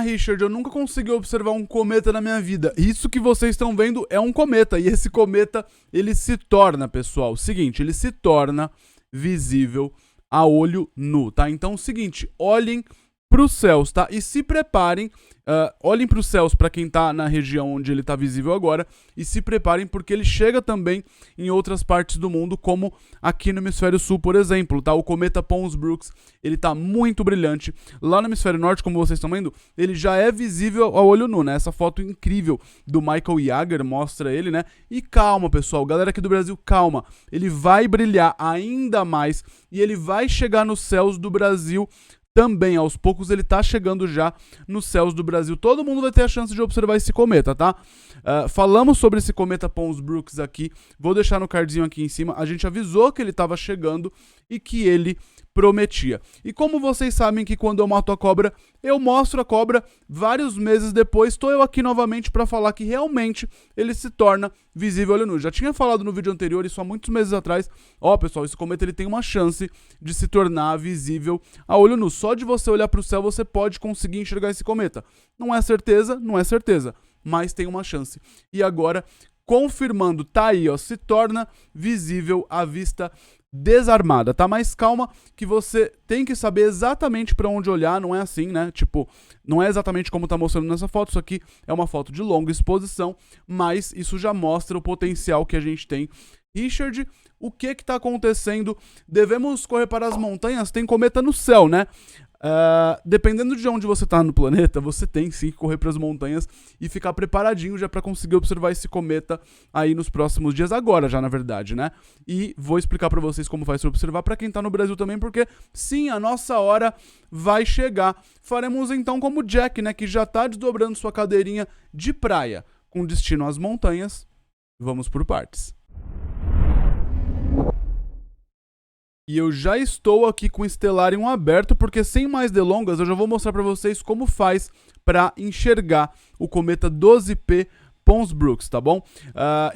Richard, eu nunca consegui observar um cometa na minha vida. Isso que vocês estão vendo é um cometa. E esse cometa, ele se torna, pessoal, seguinte, ele se torna visível a olho nu, tá? Então, é o seguinte, olhem para os céus, tá? E se preparem, olhem para os céus para quem tá na região onde ele tá visível agora, e se preparem porque ele chega também em outras partes do mundo, como aqui no hemisfério sul, por exemplo, tá? O cometa Pons-Brooks, ele tá muito brilhante. Lá no hemisfério norte, como vocês estão vendo, ele já é visível ao olho nu, né? Essa foto incrível do Michael Jager mostra ele, né? E calma, pessoal, galera aqui do Brasil, calma. Ele vai brilhar ainda mais e ele vai chegar nos céus do Brasil também. Aos poucos ele tá chegando já nos céus do Brasil. Todo mundo vai ter a chance de observar esse cometa, tá? Falamos sobre esse cometa Pons-Brooks aqui. Vou deixar no cardzinho aqui em cima. A gente avisou que ele tava chegando e que ele prometia. E como vocês sabem que quando eu mato a cobra, eu mostro a cobra, vários meses depois, estou eu aqui novamente para falar que realmente ele se torna visível a olho nu. Já tinha falado no vídeo anterior, isso há muitos meses atrás. Ó, pessoal, esse cometa ele tem uma chance de se tornar visível a olho nu. Só de você olhar para o céu, você pode conseguir enxergar esse cometa. Não é certeza, mas tem uma chance. E agora, confirmando, tá aí, ó, se torna visível à vista desarmada, tá? Mas calma que você tem que saber exatamente para onde olhar, não é assim, né? Tipo, não é exatamente como tá mostrando nessa foto, isso aqui é uma foto de longa exposição, mas isso já mostra o potencial que a gente tem. Richard, o que tá acontecendo? Devemos correr para as montanhas? Tem cometa no céu, né? Dependendo de onde você tá no planeta, você tem sim que correr para as montanhas e ficar preparadinho já para conseguir observar esse cometa aí nos próximos dias, agora já na verdade, né? E vou explicar para vocês como faz para observar para quem tá no Brasil também, porque sim, a nossa hora vai chegar. Faremos então como o Jack, né, que já tá desdobrando sua cadeirinha de praia com destino às montanhas. Vamos por partes. E eu já estou aqui com o Stellarium aberto, porque sem mais delongas eu já vou mostrar para vocês como faz para enxergar o cometa 12P Pons-Brooks, tá bom?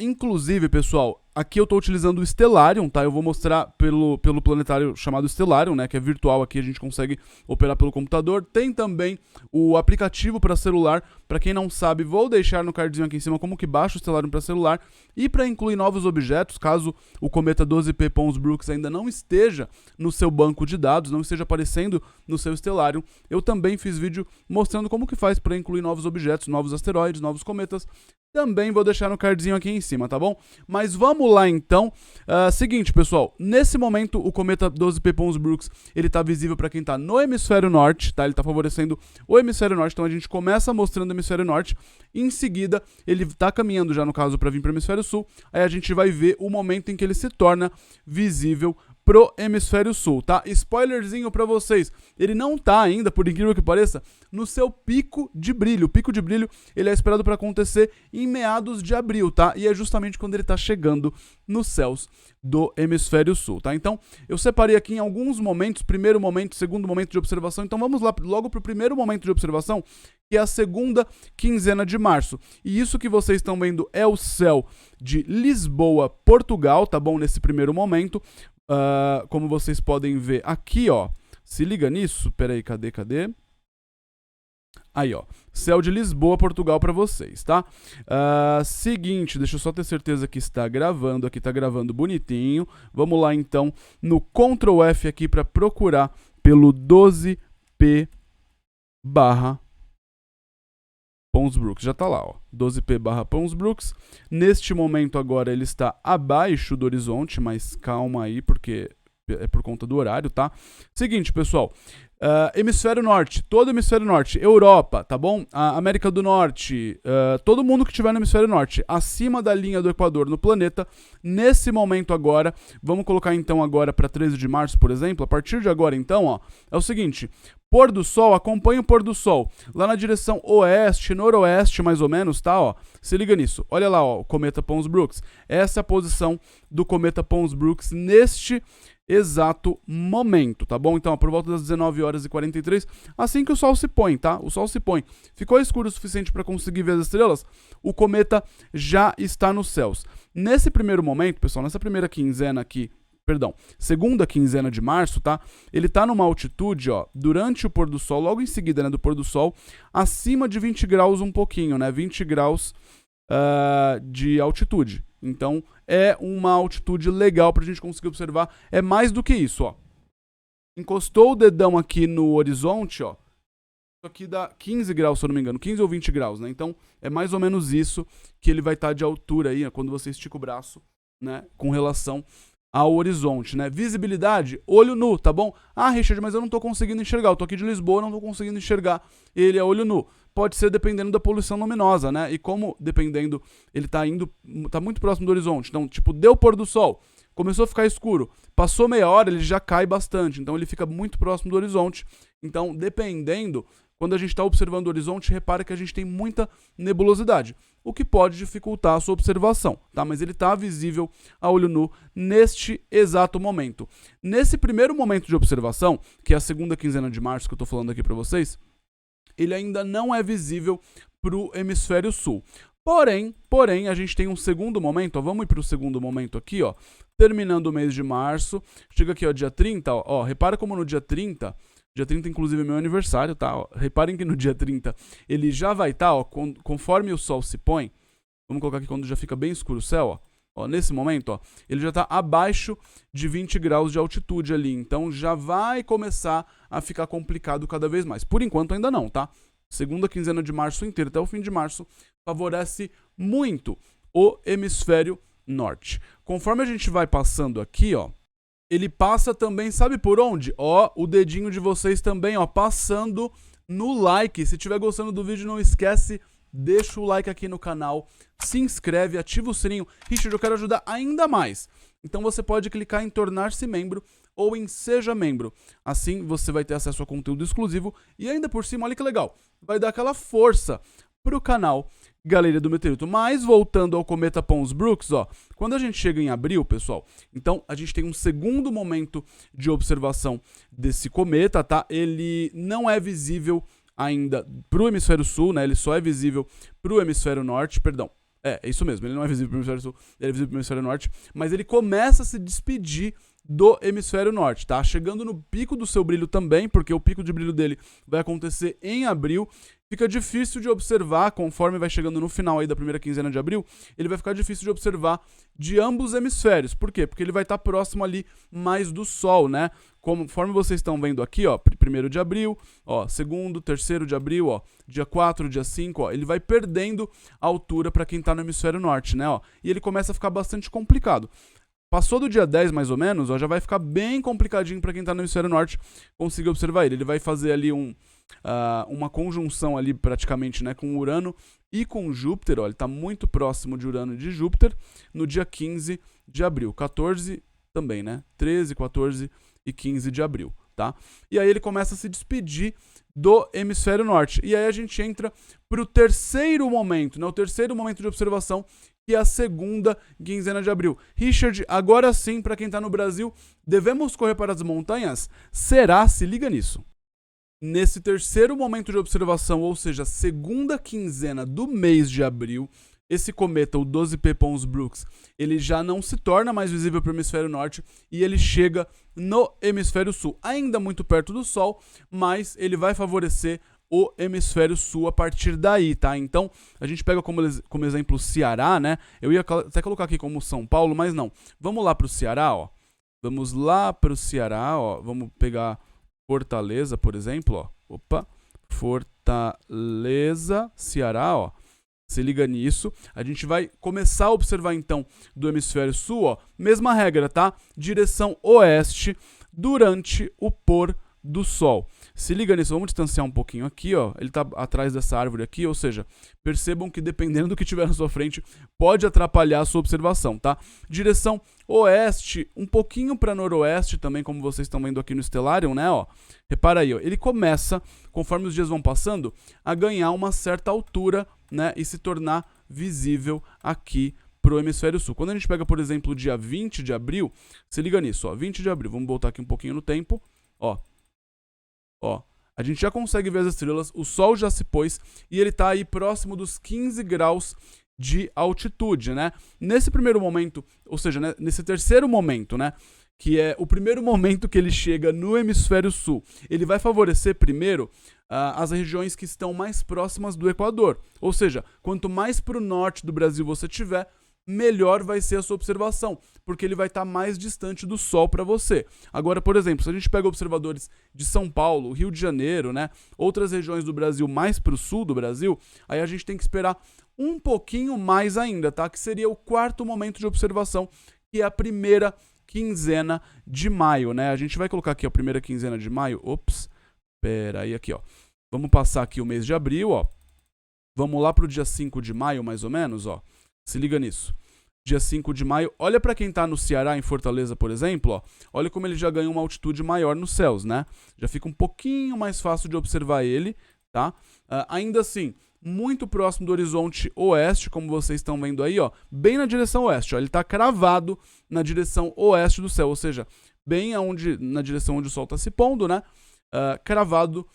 Inclusive, pessoal, aqui eu estou utilizando o Stellarium, tá? Eu vou mostrar pelo planetário chamado Stellarium, né? Que é virtual aqui, a gente consegue operar pelo computador. Tem também o aplicativo para celular. Para quem não sabe, vou deixar no cardzinho aqui em cima como que baixa o Stellarium para celular. E para incluir novos objetos, caso o cometa 12P Pons-Brooks ainda não esteja no seu banco de dados, não esteja aparecendo no seu Stellarium, eu também fiz vídeo mostrando como que faz para incluir novos objetos, novos asteroides, novos cometas. Também vou deixar no cardzinho aqui em cima, tá bom? Mas vamos lá então. Seguinte, pessoal, nesse momento o cometa 12P Pons-Brooks, ele tá visível para quem tá no hemisfério norte, tá? Ele tá favorecendo o hemisfério norte, então a gente começa mostrando o hemisfério norte, em seguida ele tá caminhando já no caso para vir para o hemisfério sul, aí a gente vai ver o momento em que ele se torna visível pro hemisfério sul, tá? Spoilerzinho pra vocês, ele não tá ainda, por incrível que pareça, no seu pico de brilho. O pico de brilho, ele é esperado para acontecer em meados de abril, tá? E é justamente quando ele tá chegando nos céus do hemisfério sul, tá? Então, eu separei aqui em alguns momentos, primeiro momento, segundo momento de observação. Então, vamos lá logo pro primeiro momento de observação, que é a segunda quinzena de março. E isso que vocês estão vendo é o céu de Lisboa, Portugal, tá bom? Nesse primeiro momento. Como vocês podem ver aqui, ó, se liga nisso, peraí, cadê? Aí, ó, céu de Lisboa, Portugal pra vocês, tá? Seguinte, deixa eu só ter certeza que está gravando, aqui tá gravando bonitinho. Vamos lá, então, no Ctrl F aqui pra procurar pelo 12P barra Pons-Brooks, já tá lá, ó, 12P barra Pons-Brooks. Neste momento agora ele está abaixo do horizonte, mas calma aí, porque é por conta do horário, tá? Seguinte, pessoal, hemisfério norte, todo hemisfério norte, Europa, tá bom? América do Norte, todo mundo que estiver no hemisfério norte, acima da linha do Equador no planeta, nesse momento agora, vamos colocar então agora para 13 de março, por exemplo, a partir de agora então, ó, é o seguinte, pôr do sol, acompanha o pôr do sol, lá na direção oeste, noroeste mais ou menos, tá, ó, se liga nisso, olha lá, ó, o cometa Pons-Brooks, essa é a posição do cometa Pons-Brooks neste exato momento, tá bom? Então, por volta das 19h43, assim que o sol se põe, tá? O sol se põe. Ficou escuro o suficiente para conseguir ver as estrelas? O cometa já está nos céus. Nesse primeiro momento, pessoal, nessa primeira quinzena aqui segunda quinzena de março, tá? Ele tá numa altitude, ó, durante o pôr do sol, logo em seguida, né, do pôr do sol, acima de 20 graus um pouquinho, né? 20 graus de altitude. Então, é uma altitude legal pra gente conseguir observar. É mais do que isso, ó. Encostou o dedão aqui no horizonte, ó. Isso aqui dá 15 graus, se eu não me engano, 15 ou 20 graus, né? Então, é mais ou menos isso que ele vai estar de altura aí, quando você estica o braço, né? Com relação ao horizonte, né? Visibilidade, olho nu, tá bom? Ah, Richard, mas eu não tô conseguindo enxergar. Eu tô aqui de Lisboa, não tô conseguindo enxergar ele a olho nu. Pode ser dependendo da poluição luminosa, né? E como, dependendo, ele tá muito próximo do horizonte. Então, tipo, deu pôr do sol, começou a ficar escuro, passou meia hora, ele já cai bastante. Então, ele fica muito próximo do horizonte. Então, dependendo, quando a gente está observando o horizonte, repara que a gente tem muita nebulosidade, o que pode dificultar a sua observação, tá? Mas ele está visível a olho nu neste exato momento. Nesse primeiro momento de observação, que é a segunda quinzena de março que eu estou falando aqui para vocês, ele ainda não é visível para o hemisfério sul. Porém, a gente tem um segundo momento, ó, vamos ir para o segundo momento aqui, ó, terminando o mês de março, chega aqui, ó, dia 30, ó, repara como no dia 30 inclusive é meu aniversário, tá? Ó, reparem que no dia 30 ele já vai estar, ó, conforme o sol se põe, vamos colocar aqui quando já fica bem escuro o céu, ó. Ó, nesse momento, ó, ele já está abaixo de 20 graus de altitude ali, então já vai começar a ficar complicado cada vez mais. Por enquanto ainda não, tá? Segunda quinzena de março inteira até o fim de março favorece muito o hemisfério norte. Conforme a gente vai passando aqui, ó, ele passa também, sabe por onde? Ó, o dedinho de vocês também, ó, passando no like. Se estiver gostando do vídeo, não esquece, deixa o like aqui no canal, se inscreve, ativa o sininho. Richard, eu quero ajudar ainda mais. Então você pode clicar em tornar-se membro ou em seja membro. Assim você vai ter acesso a conteúdo exclusivo e ainda por cima, olha que legal, vai dar aquela força pro canal Galeria do Meteorito. Mas voltando ao cometa Pons-Brooks, ó, quando a gente chega em abril, pessoal, então a gente tem um segundo momento de observação desse cometa, tá? Ele não é visível ainda pro hemisfério sul, né? Ele só é visível pro hemisfério norte, perdão. É isso mesmo, ele não é visível pro hemisfério sul, ele é visível pro hemisfério norte, mas ele começa a se despedir do hemisfério norte, tá? Chegando no pico do seu brilho também, porque o pico de brilho dele vai acontecer em abril. Fica difícil de observar, conforme vai chegando no final aí da primeira quinzena de abril, ele vai ficar difícil de observar de ambos os hemisférios. Por quê? Porque ele vai estar próximo ali mais do Sol, né? Conforme vocês estão vendo aqui, ó, 1º de abril, ó, 2º, 3º de abril, ó, dia 4, dia 5, ó, ele vai perdendo a altura para quem tá no hemisfério norte, né, ó, e ele começa a ficar bastante complicado. Passou do dia 10, mais ou menos, ó, já vai ficar bem complicadinho para quem tá no hemisfério norte conseguir observar ele. Ele vai fazer ali uma conjunção ali praticamente, né, com Urano e com Júpiter, ó, ele tá muito próximo de Urano e de Júpiter, no dia 15 de abril, 14 também, né, 13, 14 e 15 de abril, tá? E aí ele começa a se despedir do hemisfério norte. E aí a gente entra pro terceiro momento, né, o terceiro momento de observação, que é a segunda quinzena de abril. Richard, agora sim, para quem tá no Brasil, devemos correr para as montanhas? Será? Se liga nisso. Nesse terceiro momento de observação, ou seja, segunda quinzena do mês de abril, esse cometa, o 12P Pons-Brooks, ele já não se torna mais visível para o hemisfério norte e ele chega no hemisfério sul, ainda muito perto do Sol, mas ele vai favorecer o hemisfério sul a partir daí, tá? Então, a gente pega como exemplo o Ceará, né? Eu ia até colocar aqui como São Paulo, mas não. Vamos lá para o Ceará, ó. Vamos lá para o Ceará, ó. Vamos pegar Fortaleza, por exemplo, ó. Opa, Fortaleza, Ceará, ó. Se liga nisso. A gente vai começar a observar, então, do hemisfério sul, ó. Mesma regra, tá? Direção oeste durante o pôr do sol. Se liga nisso, vamos distanciar um pouquinho aqui, ó. Ele tá atrás dessa árvore aqui, ou seja, percebam que dependendo do que tiver na sua frente, pode atrapalhar a sua observação, tá? Direção oeste, um pouquinho para noroeste também, como vocês estão vendo aqui no Stellarium, né, ó. Repara aí, ó. Ele começa, conforme os dias vão passando, a ganhar uma certa altura, né, e se tornar visível aqui pro hemisfério sul. Quando a gente pega, por exemplo, o dia 20 de abril, se liga nisso, ó. 20 de abril, vamos voltar aqui um pouquinho no tempo, ó. Ó, a gente já consegue ver as estrelas, o Sol já se pôs e ele tá aí próximo dos 15 graus de altitude, né? Nesse primeiro momento, ou seja, né, nesse terceiro momento, né, que é o primeiro momento que ele chega no hemisfério sul. Ele vai favorecer primeiro as regiões que estão mais próximas do Equador. Ou seja, quanto mais para o norte do Brasil você tiver, melhor vai ser a sua observação, porque ele vai estar mais distante do Sol para você. Agora, por exemplo, se a gente pega observadores de São Paulo, Rio de Janeiro, né, outras regiões do Brasil mais para o sul do Brasil, aí a gente tem que esperar um pouquinho mais ainda, tá? Que seria o quarto momento de observação, que é a primeira quinzena de maio, né? A gente vai colocar aqui a primeira quinzena de maio. Ops, pera aí, aqui, ó. Vamos passar aqui o mês de abril, ó. Vamos lá pro dia 5 de maio, mais ou menos, ó. Se liga nisso. Dia 5 de maio, olha para quem tá no Ceará, em Fortaleza, por exemplo, ó. Olha como ele já ganha uma altitude maior nos céus, né? Já fica um pouquinho mais fácil de observar ele, tá? Ainda assim, muito próximo do horizonte oeste, como vocês estão vendo aí, ó. Bem na direção oeste, ó. Ele tá cravado na direção oeste do céu, ou seja, bem na direção onde o sol tá se pondo, né? Cravado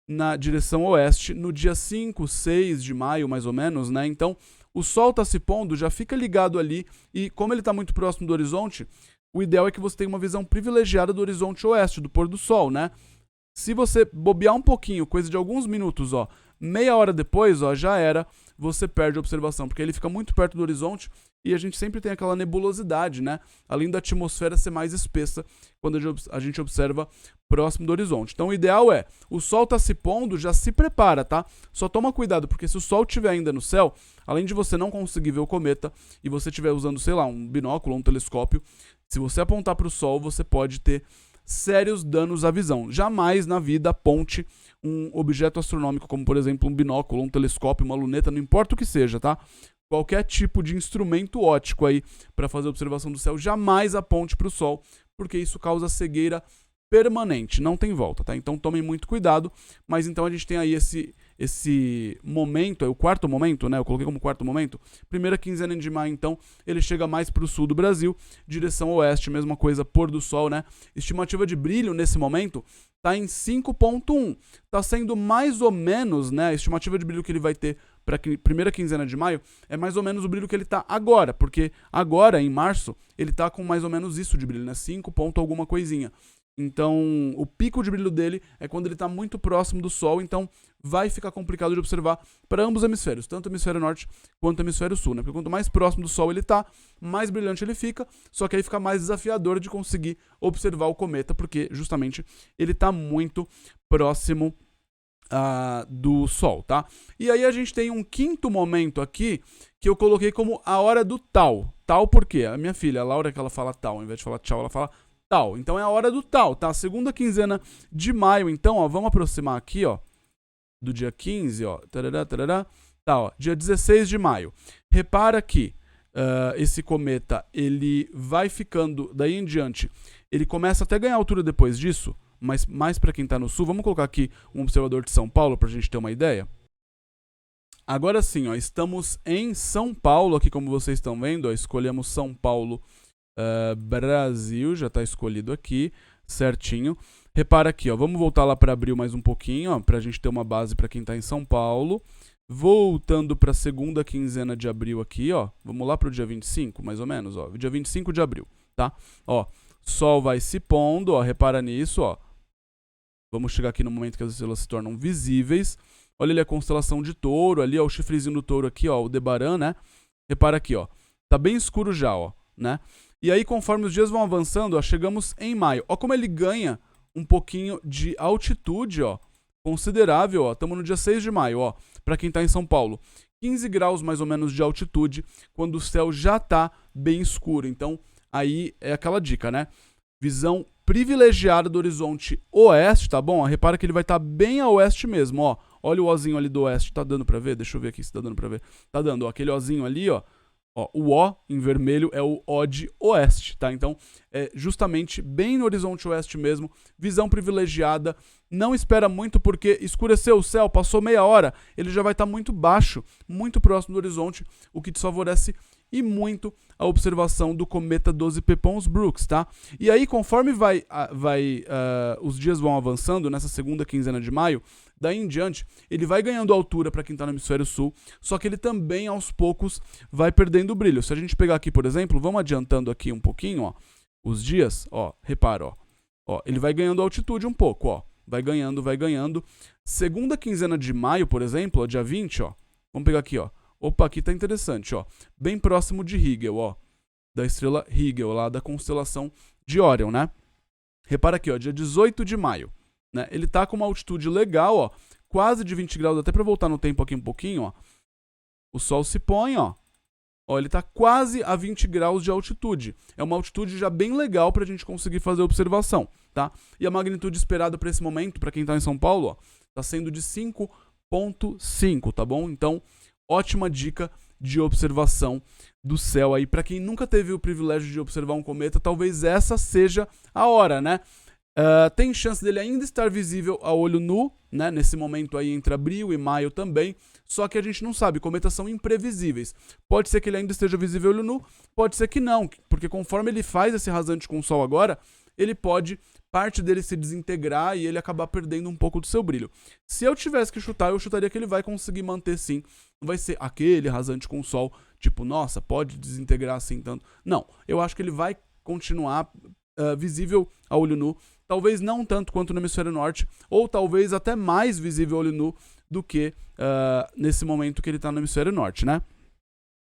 na direção oeste, no dia 5, 6 de maio, mais ou menos, né? Então, o sol está se pondo, já fica ligado ali, e como ele está muito próximo do horizonte, o ideal é que você tenha uma visão privilegiada do horizonte oeste, do pôr do sol, né? Se você bobear um pouquinho, coisa de alguns minutos, ó, meia hora depois, ó, já era, você perde a observação, porque ele fica muito perto do horizonte e a gente sempre tem aquela nebulosidade, né? Além da atmosfera ser mais espessa quando a gente observa próximo do horizonte. Então o ideal é, o sol tá se pondo, já se prepara, tá? Só toma cuidado, porque se o sol estiver ainda no céu, além de você não conseguir ver o cometa e você estiver usando, sei lá, um binóculo ou um telescópio, se você apontar para o sol, você pode ter sérios danos à visão. Jamais na vida aponte um objeto astronômico, como por exemplo um binóculo, um telescópio, uma luneta, não importa o que seja, tá? Qualquer tipo de instrumento óptico aí para fazer observação do céu, jamais aponte para o sol, porque isso causa cegueira permanente, não tem volta, tá? Então tomem muito cuidado, mas então a gente tem aí esse momento, é o quarto momento, né? Eu coloquei como quarto momento. Primeira quinzena de maio, então, ele chega mais para o sul do Brasil, direção oeste, mesma coisa, pôr do sol, né? Estimativa de brilho nesse momento tá em 5.1. Tá sendo mais ou menos, né? A estimativa de brilho que ele vai ter para a primeira quinzena de maio é mais ou menos o brilho que ele tá agora, porque agora, em março, ele tá com mais ou menos isso de brilho, né? 5 ponto alguma coisinha. Então, o pico de brilho dele é quando ele está muito próximo do Sol, então vai ficar complicado de observar para ambos os hemisférios, tanto o hemisfério norte quanto o hemisfério sul, né? Porque quanto mais próximo do Sol ele está, mais brilhante ele fica, só que aí fica mais desafiador de conseguir observar o cometa, porque justamente ele está muito próximo do Sol, tá? E aí a gente tem um quinto momento aqui que eu coloquei como a hora do tal. Tal por quê? A minha filha, a Laura, que ela fala tal, ao invés de falar tchau, ela fala tal. Então é a hora do tal, tá? Segunda quinzena de maio, então, ó, vamos aproximar aqui, ó, do dia 15, ó, tá, ó, dia 16 de maio. Repara que esse cometa, ele vai ficando, daí em diante, ele começa até a ganhar altura depois disso, mas mais para quem tá no sul, vamos colocar aqui um observador de São Paulo pra gente ter uma ideia. Agora sim, ó, estamos em São Paulo, aqui como vocês estão vendo, ó, escolhemos São Paulo, Brasil, já está escolhido aqui, certinho. Repara aqui, ó, vamos voltar lá para abril mais um pouquinho, ó, para a gente ter uma base para quem está em São Paulo. Voltando para a segunda quinzena de abril aqui, ó, vamos lá para o dia 25, mais ou menos, ó, dia 25 de abril, tá? Ó, Sol vai se pondo, ó, repara nisso, ó. Vamos chegar aqui no momento que as estrelas se tornam visíveis. Olha ali a constelação de Touro, ali, ó, o chifrezinho do Touro aqui, ó, o Debaran, né? Repara aqui, ó, tá bem escuro já, ó, né? E aí, conforme os dias vão avançando, ó, chegamos em maio. Ó como ele ganha um pouquinho de altitude, ó, considerável, ó. Estamos no dia 6 de maio, ó, para quem está em São Paulo. 15 graus mais ou menos de altitude, quando o céu já está bem escuro. Então, aí é aquela dica, né? Visão privilegiada do horizonte oeste, tá bom? Ó, repara que ele vai estar bem a oeste mesmo, ó. Olha o ozinho ali do oeste, tá dando para ver? Deixa eu ver aqui se tá dando para ver. Tá dando, ó, aquele ozinho ali, ó. Ó, o O em vermelho é o O de oeste, tá? Então, é justamente bem no horizonte oeste mesmo, visão privilegiada, não espera muito porque escureceu o céu, passou meia hora, ele já vai estar muito baixo, muito próximo do horizonte, o que desfavorece e muito a observação do cometa 12P Pons-Brooks, tá? E aí, conforme os dias vão avançando nessa segunda quinzena de maio, daí em diante, ele vai ganhando altura para quem está no hemisfério sul, só que ele também, aos poucos, vai perdendo o brilho. Se a gente pegar aqui, por exemplo, vamos adiantando aqui um pouquinho, ó, os dias, ó, repara, ó, ele vai ganhando altitude um pouco, ó, vai ganhando. Segunda quinzena de maio, por exemplo, ó, dia 20, ó, vamos pegar aqui, ó, opa, aqui tá interessante, ó, bem próximo de Rigel, ó, da estrela Rigel, lá da constelação de Órion, né? Repara aqui, ó, dia 18 de maio, né? Ele tá com uma altitude legal, ó, quase de 20 graus, até para voltar no tempo aqui um pouquinho, ó. O Sol se põe, ó. Ó, ele tá quase a 20 graus de altitude. É uma altitude já bem legal pra gente conseguir fazer observação, tá? E a magnitude esperada para esse momento, para quem tá em São Paulo, ó, tá sendo de 5.5, tá bom? Então, ótima dica de observação do céu aí. Para quem nunca teve o privilégio de observar um cometa, talvez essa seja a hora, né? Tem chance dele ainda estar visível a olho nu, né? Nesse momento aí entre abril e maio também. Só que a gente não sabe, cometas são imprevisíveis. Pode ser que ele ainda esteja visível a olho nu, pode ser que não, porque conforme ele faz esse rasante com o Sol agora, ele pode, parte dele se desintegrar e ele acabar perdendo um pouco do seu brilho. Se eu tivesse que chutar, eu chutaria que ele vai conseguir manter sim. Não vai ser aquele rasante com o Sol, tipo, nossa, pode desintegrar assim tanto. Não, eu acho que ele vai continuar visível a olho nu. Talvez não tanto quanto no hemisfério norte, ou talvez até mais visível a olho nu do que nesse momento que ele está no hemisfério norte, né?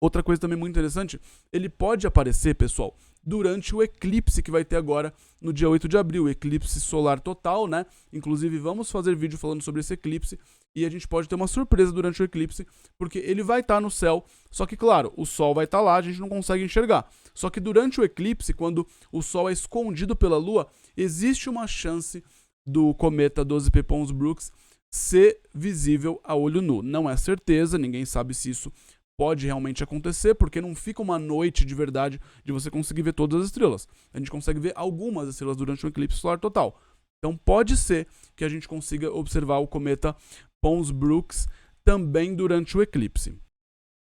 Outra coisa também muito interessante, ele pode aparecer, pessoal, durante o eclipse que vai ter agora no dia 8 de abril, o eclipse solar total, né? Inclusive, vamos fazer vídeo falando sobre esse eclipse e a gente pode ter uma surpresa durante o eclipse, porque ele vai estar no céu, só que, claro, o Sol vai estar lá, a gente não consegue enxergar. Só que durante o eclipse, quando o Sol é escondido pela Lua, existe uma chance do cometa 12P Pons Brooks ser visível a olho nu. Não é certeza, ninguém sabe se isso pode realmente acontecer, porque não fica uma noite de verdade de você conseguir ver todas as estrelas. A gente consegue ver algumas estrelas durante um eclipse solar total. Então pode ser que a gente consiga observar o cometa Pons Brooks também durante o eclipse.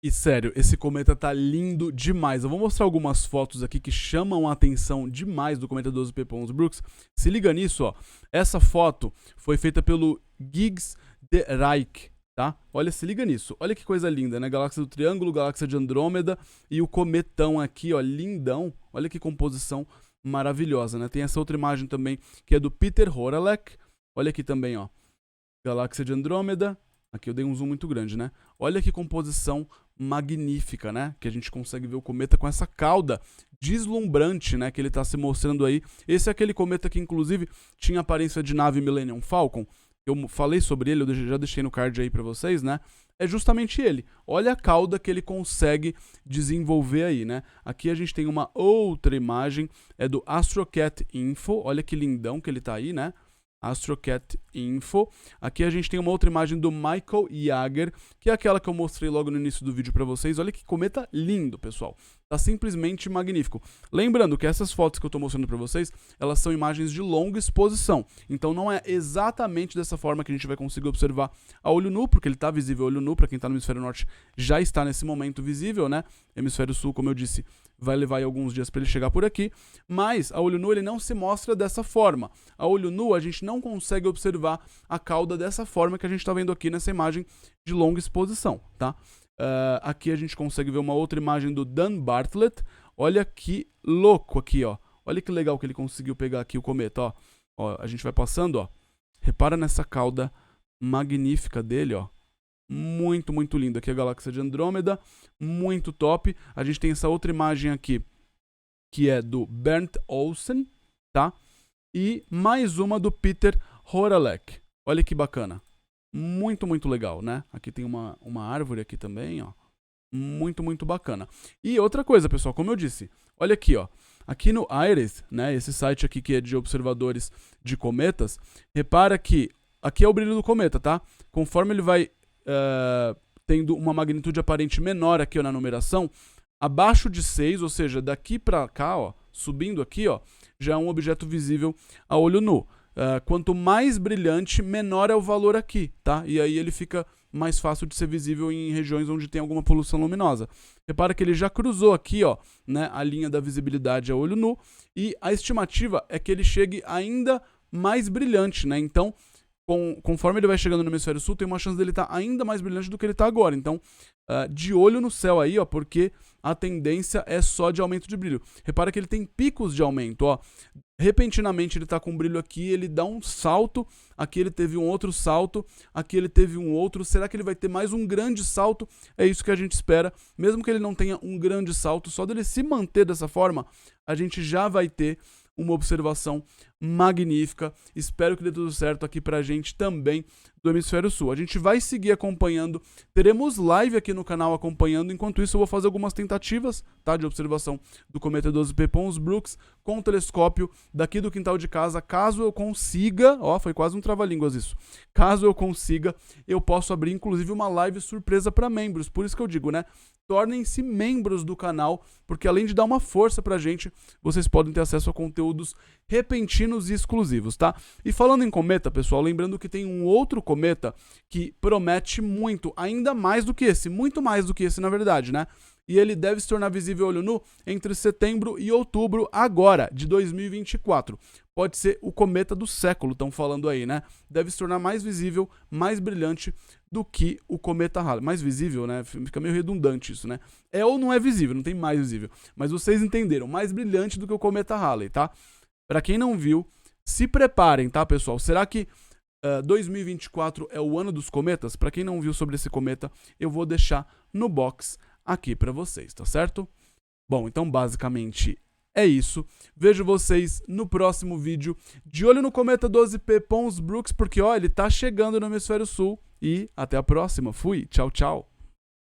E sério, esse cometa tá lindo demais. Eu vou mostrar algumas fotos aqui que chamam a atenção demais do cometa 12P Pons Brooks. Se liga nisso, ó. Essa foto foi feita pelo Giggs de Reich, tá? Olha, se liga nisso. Olha que coisa linda, né? Galáxia do Triângulo, Galáxia de Andrômeda e o cometão aqui, ó, lindão. Olha que composição maravilhosa, né? Tem essa outra imagem também, que é do Peter Horalek. Olha aqui também, ó. Galáxia de Andrômeda. Aqui eu dei um zoom muito grande, né? Olha que composição magnífica, né? Que a gente consegue ver o cometa com essa cauda deslumbrante, né? Que ele tá se mostrando aí. Esse é aquele cometa que, inclusive, tinha aparência de nave Millennium Falcon. Eu falei sobre ele, eu já deixei no card aí pra vocês, né? É justamente ele. Olha a cauda que ele consegue desenvolver aí, né? Aqui a gente tem uma outra imagem, é do AstroCat Info. Olha que lindão que ele tá aí, né? AstroCat Info. Aqui a gente tem uma outra imagem do Michael Jager, que é aquela que eu mostrei logo no início do vídeo para vocês. Olha que cometa lindo, pessoal. Tá simplesmente magnífico. Lembrando que essas fotos que eu tô mostrando para vocês, elas são imagens de longa exposição. Então não é exatamente dessa forma que a gente vai conseguir observar a olho nu, porque ele tá visível a olho nu, para quem tá no hemisfério norte já está nesse momento visível, né? Hemisfério sul, como eu disse, vai levar aí alguns dias para ele chegar por aqui, mas a olho nu ele não se mostra dessa forma. A olho nu a gente não consegue observar a cauda dessa forma que a gente está vendo aqui nessa imagem de longa exposição, tá? Aqui a gente consegue ver uma outra imagem do Dan Bartlett. Olha que louco aqui, ó. Olha que legal que ele conseguiu pegar aqui o cometa, ó. Ó, a gente vai passando, ó. Repara nessa cauda magnífica dele, ó. Muito, muito lindo. Aqui a galáxia de Andrômeda, muito top. A gente tem essa outra imagem aqui, que é do Bernd Olsen, tá? E mais uma do Peter Horalek. Olha que bacana. Muito, muito legal, né? Aqui tem uma árvore aqui também, ó. Muito, muito bacana. E outra coisa, pessoal, como eu disse, olha aqui, ó. Aqui no IRIS, né? Esse site aqui que é de observadores de cometas, repara que aqui é o brilho do cometa, tá? Conforme ele vai tendo uma magnitude aparente menor aqui ó, na numeração, abaixo de 6, ou seja, daqui pra cá, ó, subindo aqui, ó, já é um objeto visível a olho nu. Quanto mais brilhante, menor é o valor aqui, tá? E aí ele fica mais fácil de ser visível em regiões onde tem alguma poluição luminosa. Repara que ele já cruzou aqui, ó, né, a linha da visibilidade a olho nu, e a estimativa é que ele chegue ainda mais brilhante, né? Então, conforme ele vai chegando no hemisfério sul, tem uma chance dele estar ainda mais brilhante do que ele está agora. Então, de olho no céu aí, ó, porque a tendência é só de aumento de brilho. Repara que ele tem picos de aumento, ó. Repentinamente ele tá com brilho aqui, ele dá um salto, aqui ele teve um outro salto, aqui ele teve um outro. Será que ele vai ter mais um grande salto? É isso que a gente espera. Mesmo que ele não tenha um grande salto, só dele se manter dessa forma, a gente já vai ter uma observação magnífica. Espero que dê tudo certo aqui pra gente também do Hemisfério Sul. A gente vai seguir acompanhando, teremos live aqui no canal acompanhando. Enquanto isso, eu vou fazer algumas tentativas, tá, de observação do cometa 12P Pons Brooks com o telescópio daqui do quintal de casa. Caso eu consiga, ó, foi quase um trava-línguas isso. Caso eu consiga, eu posso abrir inclusive uma live surpresa para membros. Por isso que eu digo, né? Tornem-se membros do canal, porque além de dar uma força pra gente, vocês podem ter acesso a conteúdos repentinos e exclusivos, tá? E falando em cometa, pessoal, lembrando que tem um outro cometa que promete muito, ainda mais do que esse, muito mais do que esse na verdade, né? E ele deve se tornar visível a olho nu entre setembro e outubro agora, de 2024. Pode ser o cometa do século, estão falando aí, né? Deve se tornar mais visível, mais brilhante do que o cometa Halley. Mais visível, né? Fica meio redundante isso, né? É ou não é visível, não tem mais visível. Mas vocês entenderam, mais brilhante do que o cometa Halley, tá? Pra quem não viu, se preparem, tá, pessoal? Será que 2024 é o ano dos cometas? Pra quem não viu sobre esse cometa, eu vou deixar no box aqui pra vocês, tá certo? Bom, então basicamente é isso. Vejo vocês no próximo vídeo. De olho no cometa 12P Pons Brooks, porque ó, ele tá chegando no Hemisfério Sul. E até a próxima. Fui. Tchau, tchau.